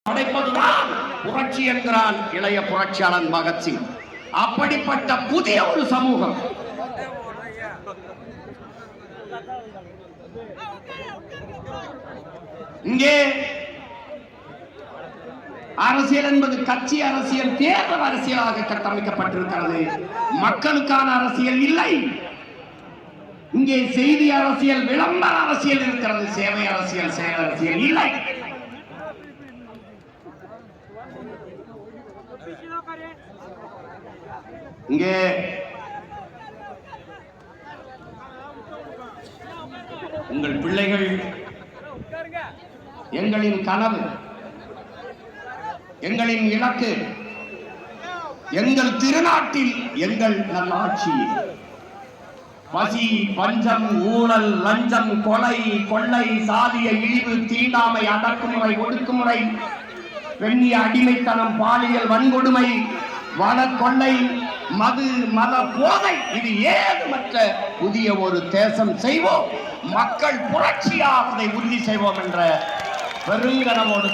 படைப்பதுதான் புரட்சி என்கிறான் இளைய புரட்சியாளன் பகத்சிங். அப்படிப்பட்ட புதிய ஒரு சமூகம் இங்கே அரசியல் என்பது கட்சி அரசியல், தேர்தல் அரசியலாக கட்டமைக்கப்பட்டிருக்கிறது. மக்களுக்கான அரசியல் இல்லை. இங்கே செய்தி அரசியல், விளம்பர அரசியல் இருக்கிறது. சேவை அரசியல், செயல் அரசியல் இல்லை. இங்கே உங்கள் பிள்ளைகள் எங்களின் கனவு, எங்களின் இலக்கு, எங்கள் திருநாட்டில் எங்கள் நல்லாட்சி. பசி, பஞ்சம், ஊழல், லஞ்சம், கொலை, கொள்ளை, சாதிய இழிவு, தீண்டாமை, அடக்குமுறை, ஒடுக்குமுறை, பெண்ணிய அடிமைத்தனம், பாலியல் வன்கொடுமை, வன கொள்ளை, மது, மத போதை, இது ஏதுமற்ற புதிய ஒரு தேசம் செய்வோம். மக்கள் புரட்சியாக அதை உறுதி செய்வோம் என்ற பெருங்கனவோடு